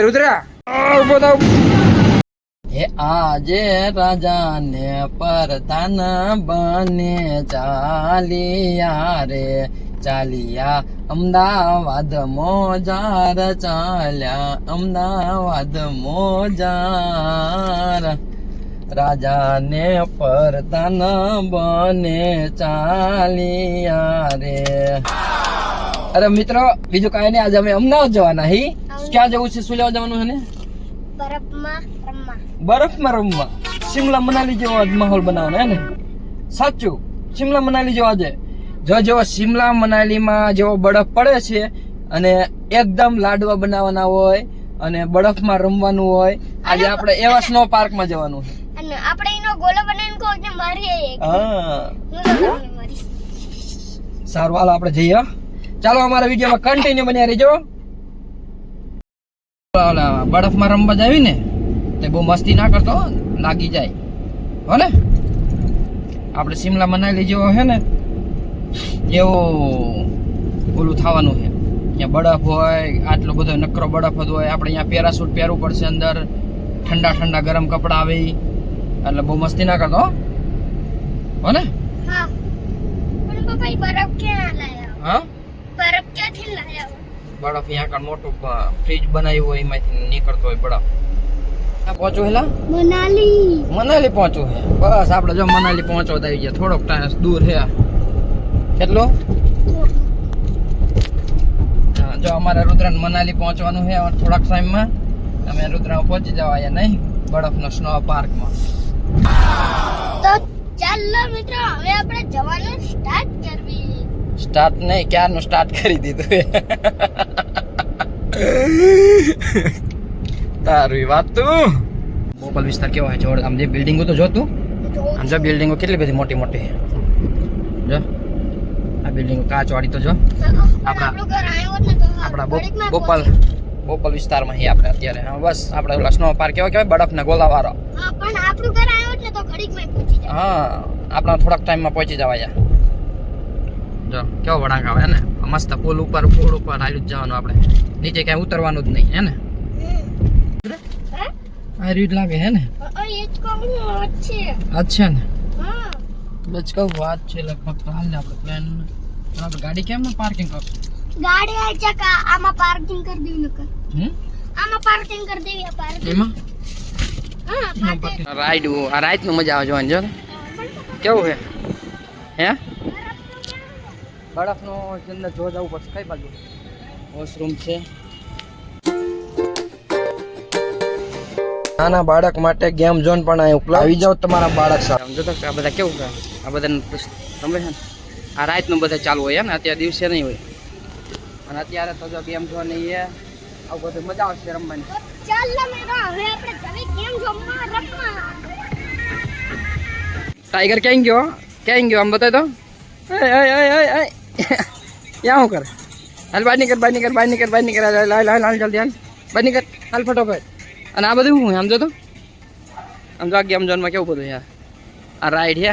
રુદ્રા ઉભો થાવ. હે આજે રાજાને પરધાન બને ચાલિયા રે ચાલિયા અમદાવાદ મોજાર ચાલ્યા અમદાવાદ મોજાર રાજાને પરધાન બને ચાલિયા રે. અરે મિત્રો બીજું કઈ નહીં, આજે અમે અમદાવાદ જવાના હી. ક્યાં જવું છે, શું લેવા જવાનું છે ને? બરફમાં રમવા. શિમલા મનાલી જેવો માહોલ બનાવવાનો હે ને? સાચું, શિમલા મનાલી જેવો આજે જેવો શિમલા મનાલીમાં જેવો બરફ પડે છે અને એકદમ લાડવા બનાવવાના હોય અને બરફમાં રમવાનું હોય. આજે આપણે એવા સ્નો પાર્કમાં જવાનું છે અને આપણે એનો ગોળો બનાવીને કહો કે મારીએ. હા સારું, હાલો આપણે જઈએ. ચાલો અમારા વિડીયોમાં કન્ટિન્યુ બન્યા રહેજો. બરફમાં રમવા જાવી ને તે બહુ મસ્તી ના કરતો, લાગી જાય હો ને. આપણે શિમલા મનાલી જેવો છે ને એવું ઓલું થવાનું છે. અહીંયા બરફ હોય, આટલો બધો નકરો બરફ જ હોય. આપણે અહીંયા પેરાશૂટ પહેરવું પડશે, અંદર ઠંડા ઠંડા ગરમ કપડા આવે, એટલે બહુ મસ્તી ના કરતો હો ને. હા પણ પપ્પા ઈ બરફ ક્યાં લાયા? હા બરફ ક્યાંથી લાયા? બરફ અહીંયા કણ મોટું ફ્રીજ બનાવ્યું હોય, એમાંથી નીકળતો હોય બરફ. પહોંચવું હેલા મનાલી પહોંચવું હે. બસ આપણે જો મનાલી પહોંચવા આવી ગયા, થોડોક ટાઈમ દૂર છે. કેટલું? જો અમારે રુદ્રન મનાલી પહોંચવાનું છે થોડાક ટાઈમમાં. તમે રુદ્રા પહોંચી જાવ અહીંયા નહીં બરફનો સ્નો પાર્કમાં. તો ચાલો મિત્રો હવે આપણે જવાનું સ્ટાર્ટ કરવી. સ્ટાર્ટ નહીં, ક્યારનું સ્ટાર્ટ કરી દીધું. તારી વાત તું. બોપલ વિસ્તાર કેવો હોય જોડ. આમ જે બિલ્ડિંગો તો જોતું, આમ જો બિલ્ડિંગો કેટલી બધી મોટી મોટી જો. આ બિલ્ડિંગો કાચ વાળી તો જો. આપણા બોપલ વિસ્તારમાં હી આપણે અત્યારે. હા બસ આપણે ઓલા સ્નો પાર્ક કેવો કહેવાય, બરફના ગોલા વાળો. પણ આપણું ઘર આવ્યો એટલે તો ઘડીકમાં પહોંચી જાય. હા આપણા થોડાક ટાઈમમાં પહોંચી જવાય. જો કેવો વળાંક આવે ને, મસ્ત પુલ ઉપર હાલ્યું જ જવાનું. આપણે નીચે ક્યાંય ઉતરવાનું જ નહીં હે ને. આ રીત લાગે હે ને. અચ્છા ને બસ કહું વાત છે લગભગ. તો હાલ આપણે પ્લાન. આપણે ગાડી કેમ પાર્કિંગ કરશું? ગાડી આ ચકા આમાં પાર્કિંગ કરી દેવી નકર. આમાં પાર્કિંગ કરી દેવી. આ પાર્કિંગ એમાં હા રાઈડ. આ રાઈડ નું મજા આવે જોવાની. જો કેવું હે હે બરફનો અંદર જો જવું પડશે. કઈ બાજુ વોશરૂમ છે? નાના બાળક માટે ગેમ ઝોન પણ અહીં ઉપલબ્ધ. આવી જાવ તમારા બાળક સાથે. સમજો તો આ બધા કેવું છે, આ બધા તમે છે ને આ રાતનું બધા ચાલુ હોય ને, અત્યારે દિવસે નહીં હોય. અને અત્યારે તો જો ગેમ ઝોન નહીં હે, આવું બધું મજા આવશે રમવાની. ચાલો મેરા હવે આપણે જવી ગેમ ઝોનમાં રમવા. ટાઈગર ક્યાં ગયો? ક્યાં ગયો આમ બતાય તો. ક્યાં હું કરે? હાલ બહાર નીકળ, બહાર નીકળ, બહાર નીકળ, બહાર નીકળ. હાલ જલ્દી હાલ બહાર નીકળ, હાલ ફટોફટ. અને આ બધું શું સમજો તો, આમ જો આ ગેમ ઝોનમાં કેવું બધું યાર. આ રાઈડ હે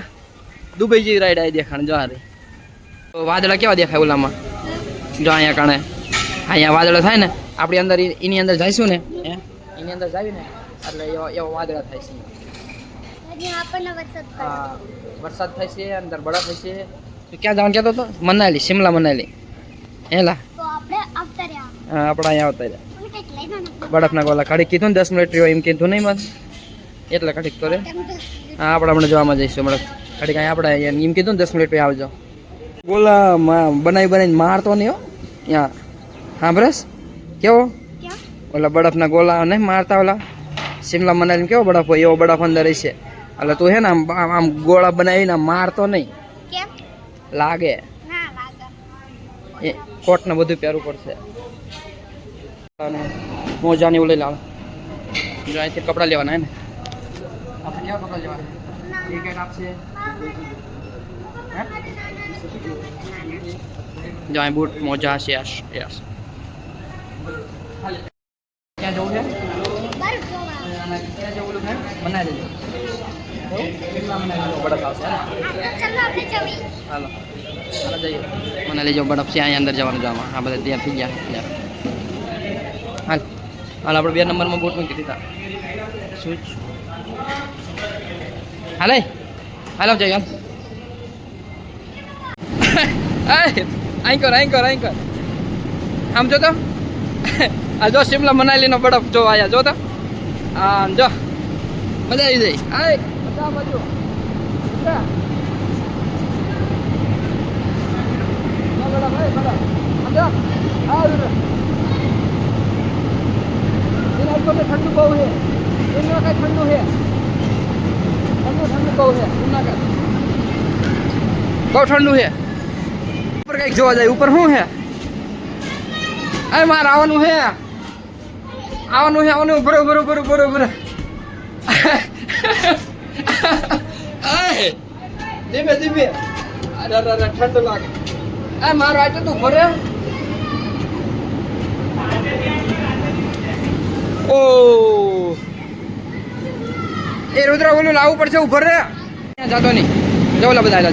દુબઈ જેવી રાઈડ આવી દેખાણ. જો આ રે વાદળા કેવા દેખાય ઓલામાં. જો અહીંયા કણે અહીંયા વાદળા થાય ને, આપણી અંદર એની અંદર જઈશું ને, એની અંદર જાવી ને એટલે એવા વાદળા થાય છે. હા વરસાદ થાય છે, અંદર બરફ થાય છે. તો ક્યાં જવાનું કહેતો હતો? મનાલી, શિમલા મનાલી. હેલા હા આપણે અહીંયા આવતા રહ્યા. બરફના ગોલા ઘડીક કીધું ને 10 મિનિટ રહ્યો એમ કીધું નહીં મને, એટલે ઘડીક તો રે. હા આપણે હમણાં જોવામાં જઈશું. હમણાં ઘડીક અહીંયા આપણે એમ કીધું ને 10 મિનિટ પછી આવજો. ગોલા બનાવીને મારતો નહીં હો ત્યાં. હા બરસ કેવો ઓલા બરફના ગોલા નહીં મારતા. ઓલા શિમલા મનાલી કેવો બરફ હોય એવો બરફ અંદર રહેશે. એટલે તું હે ને આમ ગોળા બનાવીને મારતો નહીં, લાગે એ કોટ ને બધું પહેરવું પડશે. મોજા ને એવું લઈ લાવ. જો અહીંથી કપડાં લેવાના હે ને. આપણે કેવા કપડાં લેવાના? જેકેટ આપશે. જો અહીં બૂટ મોજા છે. યસ ક્યાં જવું છે? ક્યાં જવું છે? બનાવી દેજો. બરફ આવશે હાલો હાલો જઈએ મને લઈ જાઓ. બરફ છે અહીંયા અંદર જવાનું જવામાં. આ બધા ત્યાં થઈ ગયા હાલ હાલ આપણે 2 નંબરમાં બોટ મૂકી દીધા સ્વિચ હાલે હાલો જઈ આઈ કર આમ જો તો આ જો શિમલા મનાલીનો બરફ જો આયા જો તો આમ જો મજા આવી જાય આય બધા બાજુ ठंडू बहु है इनका का ठंडू है ठंडू बहु है इनका का बहुत ठंडू है ऊपर कहीं जो जाए ऊपर हूँ है अरे मार आवन है बरोबर धीमे अरे ठंड लागे अरे मार आज तू भरे ओ ए रुद्र बोलो लावू पड़શે ઉપર રે જાતો નહીં જોલા બધા આલા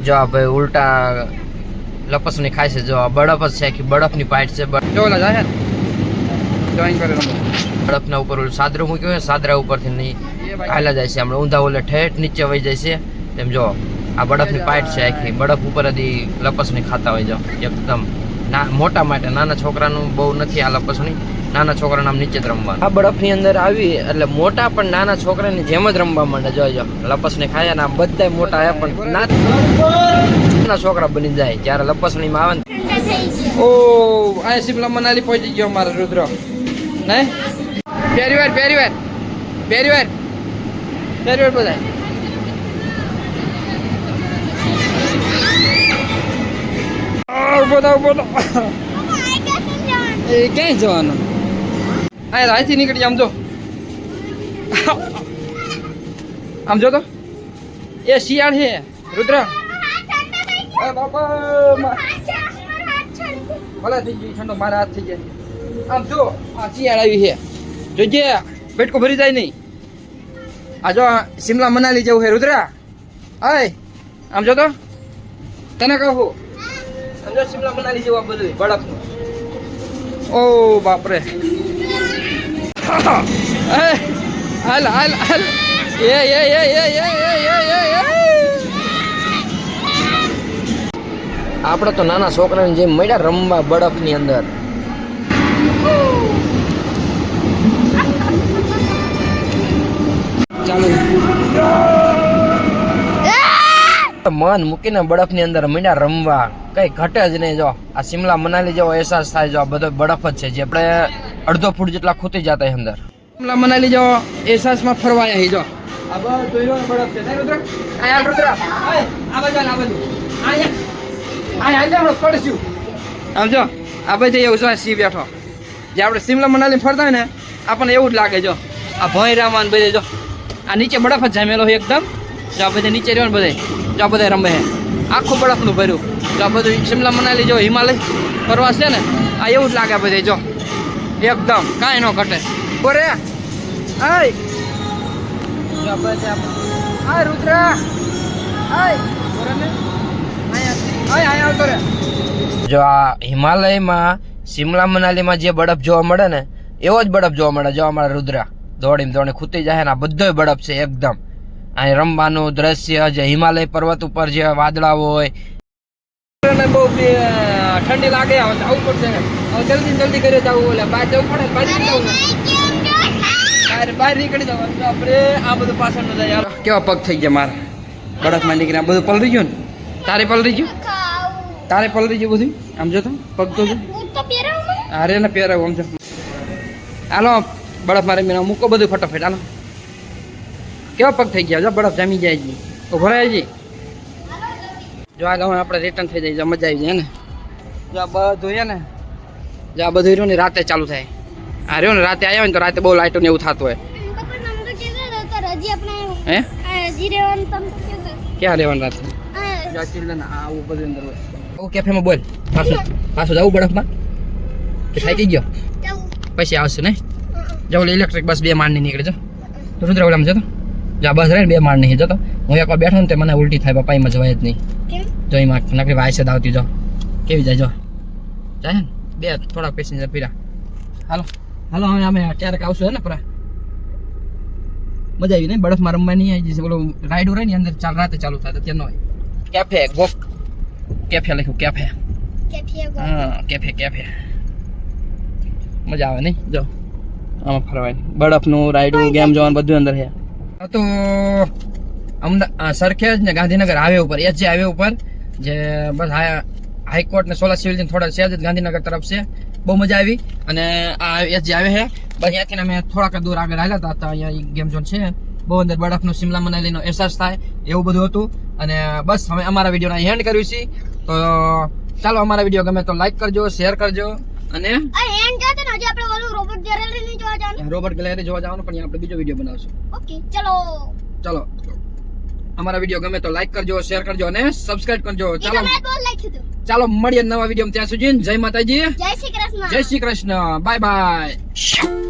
જો આ ભાઈ ઉલટા લપસણી ખાય છે જો આ બરફ જ છે કે બરફની પાઇટ છે જોલા જાય જોઈન કરે બરફના ઉપર ઓલું સાદરું મૂક્યું છે સાદરા ઉપરથી નહીં આલા જાય છે આપણે ઊંધા ઓલે ઠેઠ નીચે વહી જાય છે તેમ જો આ બરફની પાઇટ છે આખી બરફ ઉપર જ લપસણી ખાતા હોય જો એકદમ ના મોટા માટે નાના છોકરાનું બહુ નથી આ લપસણી નાના છોકરાને આમ નીચે જ રમવાનું આ બરફની અંદર આવી એટલે મોટા પણ નાના છોકરાની જેમ જ રમવા માંડે જોજો લપસણી ખાય ને આમ બધા મોટા હે પણ નાના છોકરા બની જાય જ્યારે લપસણીમાં આવે ને ઓ આ શિમલા મનાલી પહોંચી ગયો મારો રુદ્ર નહીં પહેરી વાર બધા બોલો એ ક્યાંય જવાનું અહીંથી નીકળી આમ જો તો એ શિયાળ છે રુદ્ર ભલે થઈ ગઈ ઠંડો મારા હાથ થઈ જાય આમ જો આ શિયાળ આવી છે જોજે પેટકો ભરી જાય નહીં આ જો શિમલા મનાલી જવું છે રુદ્ર આય આમ જો તો તને કહું સમજો શિમલા મનાલી જેવું આ બધું બરફનું ઓ બાપરે હાલ આપણે તો નાના છોકરાને જેમ મળ્યા રમવા બરફની અંદર ચાલો મન મૂકીને બરફની અંદર મીંડા રમવા કઈ ઘટે જ નહીં જો આ શિમલા મનાલી જેવો અહેસાસ થાય જો આ બધો બરફ જ છે જે આપણે અડધો ફૂટ જેટલા ખૂટી જતા અંદર શિમલા મનાલી જેવો અહેસાસમાં ફરવાયા જો આ બધો બરફ છે રુદ્ર આ રુદ્ર આ બાજુ આયા પડશું આમ જો આ બધે એવું જો સી બેઠો જે આપણે શિમલા મનાલી ફરતા હોય ને આપણને એવું જ લાગે જો આ ભોંયરામાં બધે જો આ નીચે બરફ જ જામેલો હોય એકદમ જો આ બધે નીચે રહ્યો ને બધે જો આ બધા રમે છે આખું બરફનું ભર્યું જો આ બધું શિમલા મનાલી જો હિમાલય પ્રવાસ છે ને આ એવું જ લાગે બધે જો એકદમ કાંઈ ન ઘટે બોરે આય જો આ બધે આ રુદ્ર આય બોરે ને આય આવતો રે જો આ હિમાલયમાં શિમલા મનાલીમાં જે બરફ જોવા મળે ને એવો જ બરફ જોવા મળે જો અમારા રુદ્ર દોડીને ખૂટી જાય ને આ બધો બરફ છે એકદમ અહીં રમવાનું દ્રશ્ય જે હિમાલય પર્વત ઉપર જે વાદળા હોય બહુ ઠંડી લાગે હવે જવું પડશે હવે જલ્દી કરી જવું એટલે બહાર જવું પડે બહાર નીકળી જવું આપણે આ બધું પાછળ ન જાય કેવા પગ થઈ ગયા મારા બરફમાં નીકળ્યા બધું પલરી ગયું ને તારે પલરી ગયું બધું આમ જો તો પગ તો અરે ને પહેરાવું આમ જો હાલો બરફમાં રમીને મૂકો બધું ફટાફટ હાલો કેવા પગ થઈ ગયા જો બરફ જામી જાય છે તો ભરાય છે જો આ ગામ આપણે રિટર્ન થઈ જાય મજા આવી જાય ને જો આ બધું છે ને જો આ બધું રહ્યું ને રાતે ચાલુ થાય આ રહ્યો ને રાતે આવ્યા હોય ને તો રાતે બહુ લાઇટો ને એવું થતું હોય હે ક્યાં રહેવાનું રાતે આવું બધું અંદર હોય આવું કેફેમાં બોલ પાછું જવું બરફમાં કે થાકી ગયો પછી આવશે નહીં જાવ ઇલેક્ટ્રિક બસ 2 માળની નીકળે જો રુદ્ર ઓલામ જતો જો બસ રહે 2 માળની જતો હું એકવાર બેઠો ને તે મને ઉલટી થાય બાપા એમાં જવાય જ નહીં જો એમાં નકરી વાયસે આવતી જો કેવી જાય જો જાય ને બે થોડાક પેસેન્જર પીરા. હાલો હાલો હવે અમે ક્યારેક આવશું હે ને પરા. મજા આવી નહીં બરફમાં રમવાની આવી ઓલો રાઈડ હોય ને અંદર રાતે ચાલુ થાય ત્યાં હોય. કેફે ગોક કેફે લખ્યું કેફે. હા કેફે મજા આવે નહીં જો આમાં ફરવાની બરફનું રાઈડું ગેમ જોવાનું બધું અંદર છે. તો અમદાવાદ સરખેજ ને ગાંધીનગર હાઈવે ઉપર એચ હાઈવે ઉપર જે બસ હાઈકોર્ટ ને સોલા સિવિલ થોડા છે જ ગાંધીનગર તરફ છે. બહુ મજા આવી અને આ એચ આવે છે બસ ત્યાંથી અમે થોડાક દૂર આગળ આવ્યા હતા અહીંયા ગેમ ઝોન છે. બહુ અંદર બરફનું સિમલા મનાલીનો અહેસાસ થાય એવું બધું હતું. અને બસ હવે અમારા વિડીયોને એન્ડ કર્યું છે. તો ચાલો અમારા વિડીયો ગમે તો લાઈક કરજો શેર કરજો અને રોબોટ ગેલેરી જોવા જવાનું પણ આપણે બીજો વિડીયો બનાવશું. ઓકે ચલો ચલો અમારા વિડીયો ગમે તો લાઈક કરજો શેર કરજો અને સબસ્ક્રાઇબ કરજો. ચાલો મળીએ નવા વિડીયો ત્યાં સુધી. જય માતાજી, જય શ્રી કૃષ્ણ, જય શ્રી કૃષ્ણ, બાય બાય.